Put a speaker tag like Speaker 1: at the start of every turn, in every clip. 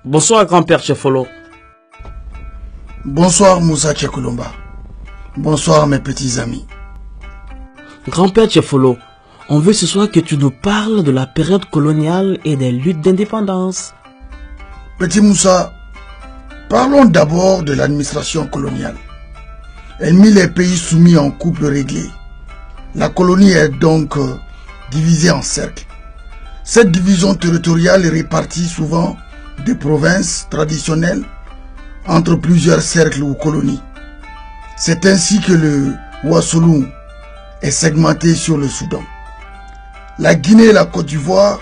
Speaker 1: Bonsoir grand-père Tchefolo.
Speaker 2: Bonsoir Moussa Tchekolomba. Bonsoir mes petits amis.
Speaker 1: Grand-père Tchefolo, on veut ce soir que tu nous parles de la période coloniale et des luttes d'indépendance.
Speaker 2: Petit Moussa, parlons d'abord de l'administration coloniale. Elle mit les pays soumis en couple réglé. La colonie est donc divisée en cercles. Cette division territoriale est répartie souvent des provinces traditionnelles entre plusieurs cercles ou colonies. C'est ainsi que le Ouassouloum est segmenté sur le Soudan. La Guinée et la Côte d'Ivoire,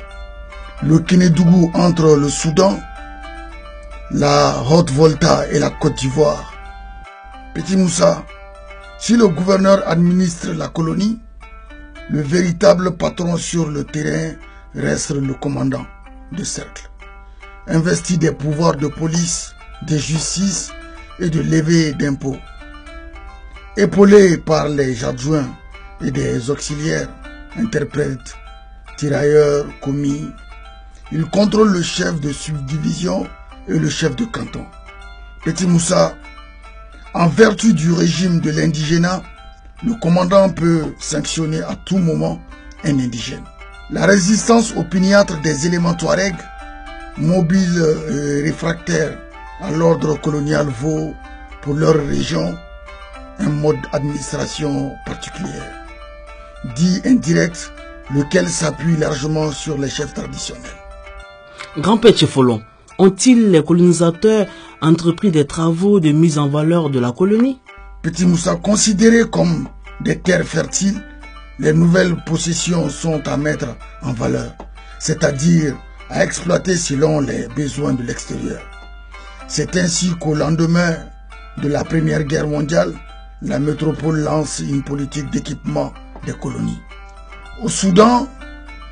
Speaker 2: le Kénédougou entre le Soudan, la Haute-Volta et la Côte d'Ivoire. Petit Moussa, si le gouverneur administre la colonie, le véritable patron sur le terrain reste le commandant de cercle, investi des pouvoirs de police, de justice et de levée d'impôts. Épaulé par les adjoints et des auxiliaires, interprètes, tirailleurs, commis, il contrôle le chef de subdivision et le chef de canton. Petit Moussa, en vertu du régime de l'indigénat, le commandant peut sanctionner à tout moment un indigène. La résistance opiniâtre des éléments touaregs, mobiles et réfractaires à l'ordre colonial, vaut pour leur région un mode d'administration particulier, dit indirect, lequel s'appuie largement sur les chefs traditionnels.
Speaker 1: Grand-père Tchefolo, ont-ils les colonisateurs entrepris des travaux de mise en valeur de la colonie?
Speaker 2: Petit Moussa, considérés comme des terres fertiles, les nouvelles possessions sont à mettre en valeur, c'est-à-dire à exploiter selon les besoins de l'extérieur. C'est ainsi qu'au lendemain de la Première Guerre mondiale, la métropole lance une politique d'équipement des colonies. Au Soudan,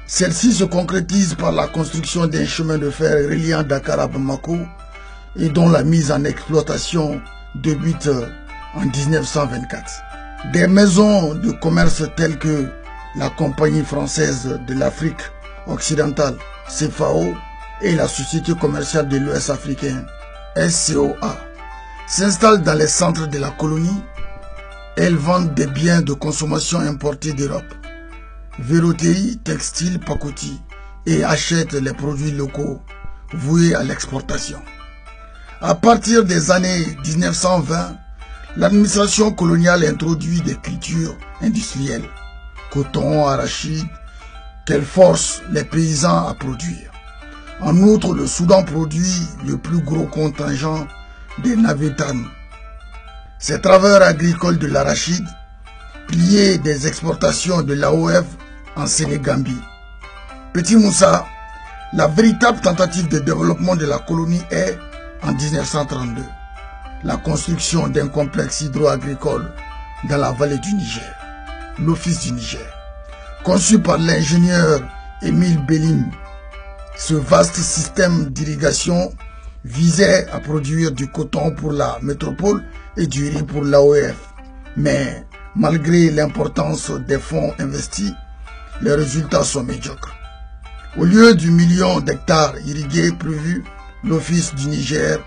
Speaker 2: celle-ci se concrétise par la construction d'un chemin de fer reliant Dakar à Bamako et dont la mise en exploitation débute en 1924. Des maisons de commerce telles que la Compagnie française de l'Afrique occidentale, CFAO, et la Société commerciale de l'Ouest africain, SCOA, s'installent dans les centres de la colonie. Elles vendent des biens de consommation importés d'Europe, verroterie, textile, pacotille, et achètent les produits locaux voués à l'exportation. À partir des années 1920, l'administration coloniale introduit des cultures industrielles, coton, arachide, qu'elle force les paysans à produire. En outre, le Soudan produit le plus gros contingent des navetanes. Ces travailleurs agricoles de l'arachide, piliers des exportations de l'AOF en Sénégambie. Petit Moussa, la véritable tentative de développement de la colonie est, en 1932, la construction d'un complexe hydro-agricole dans la vallée du Niger, l'Office du Niger. Conçu par l'ingénieur Émile Bellim, ce vaste système d'irrigation visait à produire du coton pour la métropole et du riz pour l'AOF. Mais malgré l'importance des fonds investis, les résultats sont médiocres. Au lieu du million d'hectares irrigués prévu, l'Office du Niger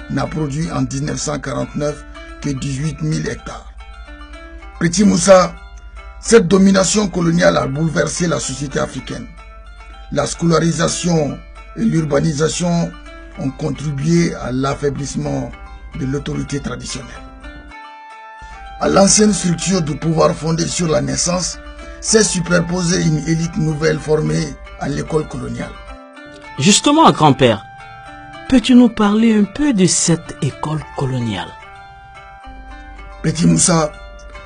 Speaker 2: n'a produit en 1949 que 18 000 hectares. Petit Moussa, cette domination coloniale a bouleversé la société africaine. La scolarisation et l'urbanisation ont contribué à l'affaiblissement de l'autorité traditionnelle. À l'ancienne structure de pouvoir fondée sur la naissance, s'est superposée une élite nouvelle formée à l'école coloniale.
Speaker 1: Justement, grand-père, peux-tu nous parler un peu de cette école coloniale?
Speaker 2: Petit Moussa,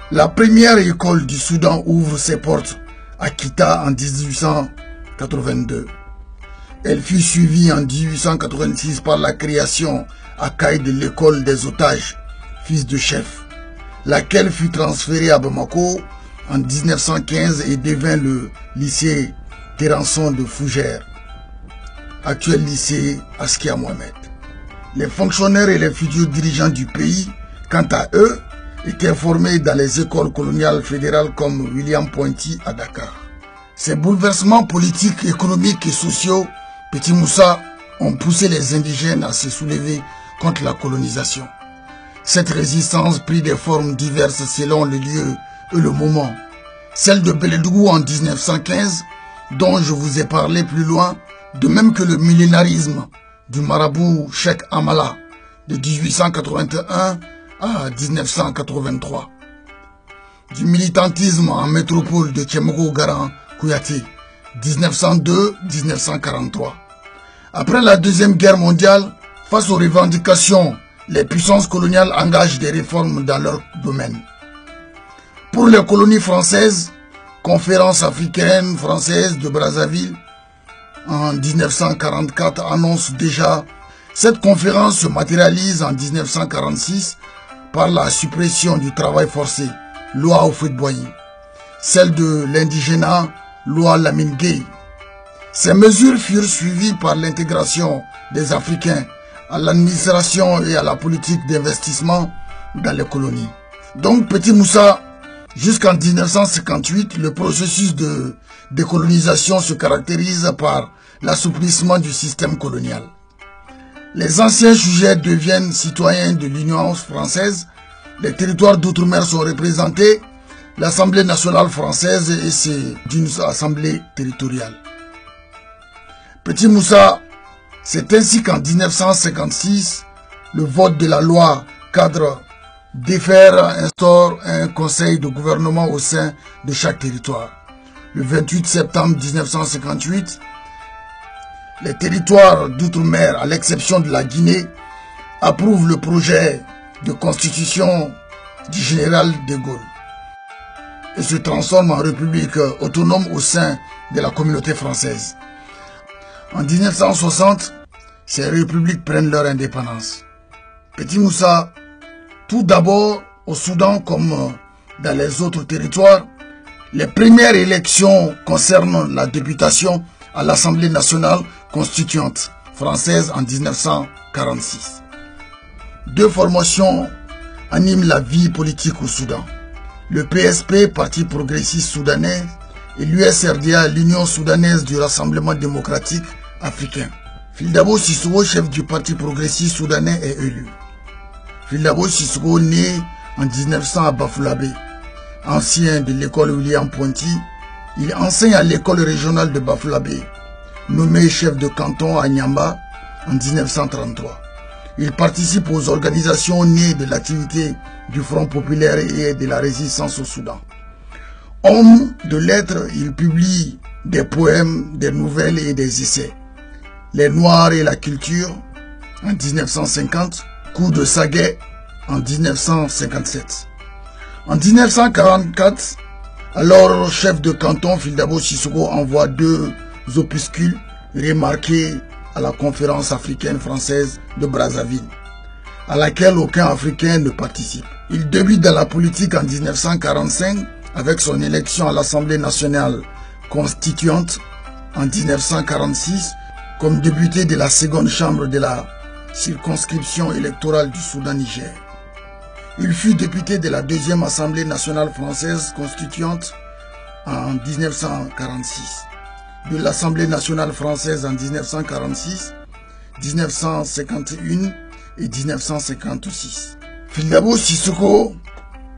Speaker 2: la première école du Soudan ouvre ses portes à Kita en 1882. Elle fut suivie en 1886 par la création à Caille de l'école des otages, fils de chef, laquelle fut transférée à Bamako en 1915 et devint le lycée Terranson de Fougères, actuel lycée Askia Mohamed. Les fonctionnaires et les futurs dirigeants du pays, quant à eux, étaient formés dans les écoles coloniales fédérales comme William Pointy à Dakar. Ces bouleversements politiques, économiques et sociaux, Petit Moussa, ont poussé les indigènes à se soulever contre la colonisation. Cette résistance prit des formes diverses selon le lieu et le moment. Celle de Beledougou en 1915, dont je vous ai parlé plus loin, de même que le millénarisme du marabout Cheikh Amala de 1881 à 1983, du militantisme en métropole de Tchemoko Garan Kouyaté 1902-1943. Après la Deuxième Guerre mondiale, face aux revendications, les puissances coloniales engagent des réformes dans leur domaine. Pour les colonies françaises, Conférence africaine française de Brazzaville en 1944 annonce déjà. Cette conférence se matérialise en 1946 par la suppression du travail forcé, loi Houphouët-Boigny, celle de l'indigénat, loi Lamine Gueye. Ces mesures furent suivies par l'intégration des Africains à l'administration et à la politique d'investissement dans les colonies. Donc, Petit Moussa, jusqu'en 1958, le processus de décolonisation se caractérise par l'assouplissement du système colonial. Les anciens sujets deviennent citoyens de l'Union française, les territoires d'outre-mer sont représentés, l'Assemblée nationale française et c'est d'une assemblée territoriale. Petit Moussa, c'est ainsi qu'en 1956, le vote de la loi cadre défaire instaure un conseil de gouvernement au sein de chaque territoire. Le 28 septembre 1958, les territoires d'outre-mer, à l'exception de la Guinée, approuvent le projet de constitution du général de Gaulle et se transforment en république autonome au sein de la communauté française. En 1960, ces républiques prennent leur indépendance. Petit Moussa, tout d'abord au Soudan comme dans les autres territoires, les premières élections concernent la députation à l'Assemblée nationale constituante française en 1946. Deux formations animent la vie politique au Soudan. Le PSP, Parti progressiste soudanais, et l'USRDA, l'Union soudanaise du Rassemblement démocratique africain. Fildabo Sissoko, chef du Parti progressiste soudanais, est élu. Fildabo Sissoko, né en 1900 à Bafoullabé, ancien de l'école William Ponty, il enseigne à l'école régionale de Bafoullabé, nommé chef de canton à Nyamba en 1933. Il participe aux organisations nées de l'activité du Front populaire et de la résistance au Soudan. Homme de lettres, il publie des poèmes, des nouvelles et des essais. Les Noirs et la culture en 1950, Coup de Saguet en 1957. En 1944, alors chef de canton, Fildabo Sissoko envoie deux opuscules remarqués à la conférence africaine française de Brazzaville, à laquelle aucun Africain ne participe. Il débute dans la politique en 1945 avec son élection à l'Assemblée nationale constituante en 1946 comme député de la seconde chambre de la circonscription électorale du Soudan-Niger. Il fut député de la deuxième Assemblée nationale française constituante en 1946, de l'Assemblée nationale française en 1946, 1951 et 1956. Fildabo Sissoko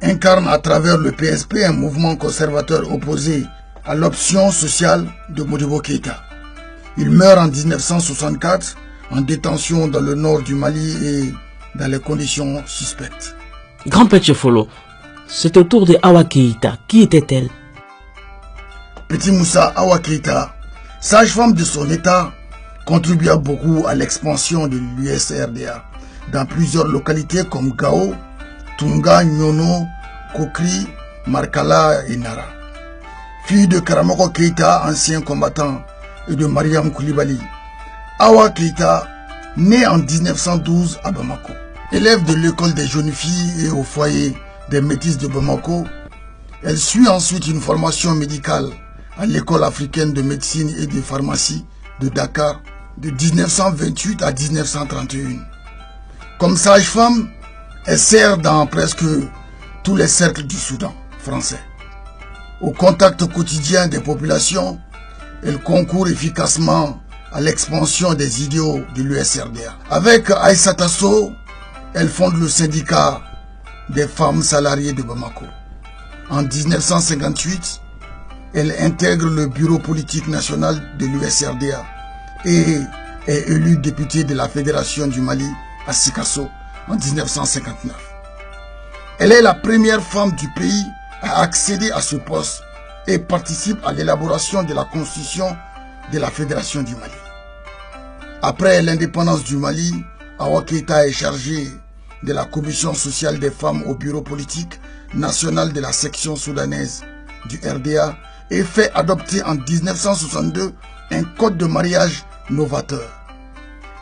Speaker 2: incarne à travers le PSP un mouvement conservateur opposé à l'option sociale de Modibo Keïta. Il meurt en 1964 en détention dans le nord du Mali et dans les conditions suspectes.
Speaker 1: Grand-père Tchefolo, c'est au tour de Awa Keïta. Qui était-elle?
Speaker 2: Petit Moussa Awa Keïta, sage-femme de son état, contribua beaucoup à l'expansion de l'USRDA dans plusieurs localités comme Gao, Tunga, Nyono, Kokri, Markala et Nara. Fille de Karamoko Keïta, ancien combattant, et de Mariam Koulibaly, Awa Keïta, née en 1912 à Bamako. Élève de l'école des jeunes filles et au foyer des métisses de Bamako, elle suit ensuite une formation médicale à l'école africaine de médecine et de pharmacie de Dakar de 1928 à 1931. Comme sage-femme, elle sert dans presque tous les cercles du Soudan français. Au contact quotidien des populations, elle concourt efficacement à l'expansion des idéaux de l'USRDA. Avec Aïssa Tasso, elle fonde le syndicat des femmes salariées de Bamako. En 1958, elle intègre le bureau politique national de l'USRDA et est élue députée de la Fédération du Mali à Sikasso en 1959. Elle est la première femme du pays à accéder à ce poste et participe à l'élaboration de la constitution de la Fédération du Mali. Après l'indépendance du Mali, Awa Keïta est chargée de la commission sociale des femmes au bureau politique national de la section soudanaise du RDA et fait adopter en 1962 un code de mariage novateur.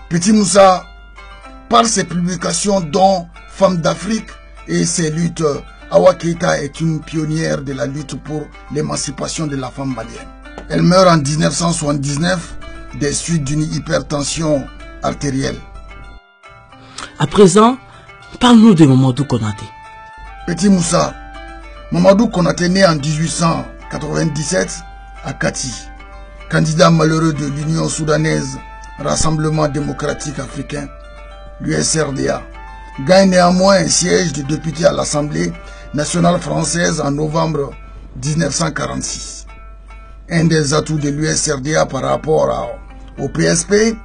Speaker 2: Petit Moussa, par ses publications dont Femmes d'Afrique et ses luttes, Awa Keïta est une pionnière de la lutte pour l'émancipation de la femme malienne. Elle meurt en 1979 des suites d'une hypertension artérielle.
Speaker 1: À présent, parle-nous de Mamadou Konaté.
Speaker 2: Petit Moussa, Mamadou Konaté né en 1897 à Kati, candidat malheureux de l'Union soudanaise Rassemblement démocratique africain, l'USRDA, gagne néanmoins un siège de député à l'Assemblée nationale française en novembre 1946. Un des atouts de l'USRDA par rapport au PSP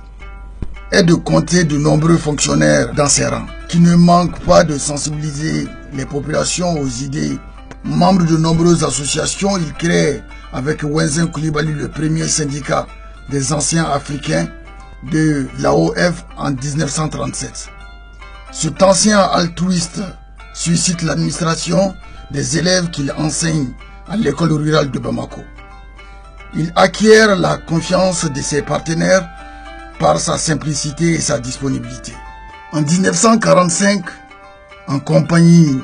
Speaker 2: est de compter de nombreux fonctionnaires dans ses rangs, qui ne manquent pas de sensibiliser les populations aux idées. Membre de nombreuses associations, il crée avec Wenzen Koulibaly le premier syndicat des anciens africains de l'AOF en 1937. Cet ancien altruiste suscite l'administration des élèves qu'il enseigne à l'école rurale de Bamako. Il acquiert la confiance de ses partenaires par sa simplicité et sa disponibilité. En 1945, en compagnie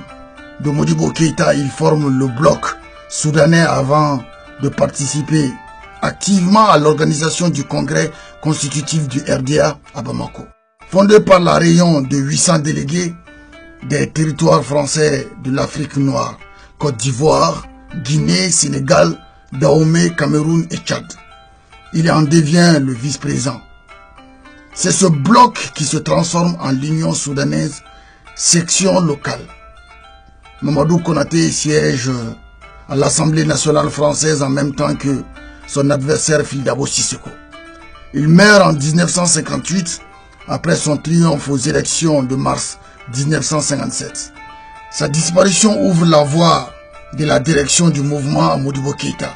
Speaker 2: de Modibo Keïta, il forme le bloc soudanais avant de participer activement à l'organisation du congrès constitutif du RDA à Bamako. Fondé par la réunion de 800 délégués des territoires français de l'Afrique noire, Côte d'Ivoire, Guinée, Sénégal, Dahomey, Cameroun et Tchad. Il en devient le vice-président. C'est ce bloc qui se transforme en l'Union soudanaise, section locale. Mamadou Konaté siège à l'Assemblée nationale française en même temps que son adversaire Fildabo Sissoko. Il meurt en 1958 après son triomphe aux élections de mars 1957. Sa disparition ouvre la voie de la direction du mouvement à Modibo Keïta.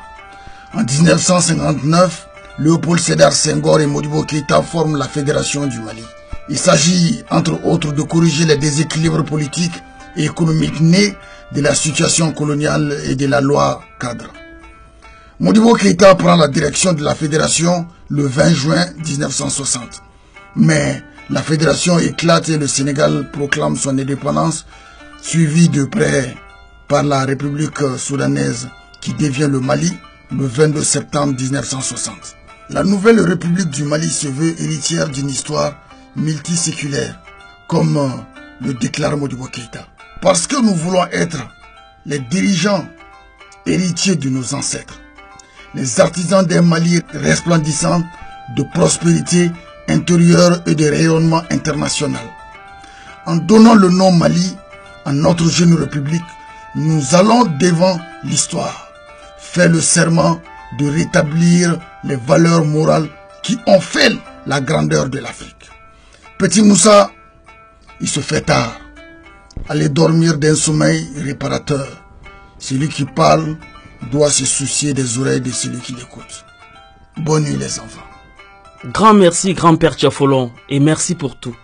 Speaker 2: En 1959, Léopold Sédar Senghor et Modibo Keïta forment la Fédération du Mali. Il s'agit, entre autres, de corriger les déséquilibres politiques et économiques nés de la situation coloniale et de la loi cadre. Modibo Keïta prend la direction de la Fédération le 20 juin 1960. Mais la Fédération éclate et le Sénégal proclame son indépendance, suivi de près par la République soudanaise qui devient le Mali le 22 septembre 1960. La nouvelle République du Mali se veut héritière d'une histoire multiséculaire, comme le déclare Modibo Keïta. Parce que nous voulons être les dirigeants héritiers de nos ancêtres, les artisans d'un Mali resplendissant de prospérité intérieure et de rayonnement international. En donnant le nom Mali à notre jeune République, nous allons devant l'histoire faire le serment de rétablir les valeurs morales qui ont fait la grandeur de l'Afrique. Petit Moussa, il se fait tard. Allez dormir d'un sommeil réparateur. Celui qui parle doit se soucier des oreilles de celui qui l'écoute. Bonne nuit les enfants.
Speaker 1: Grand merci, grand-père Tchafolon, et merci pour tout.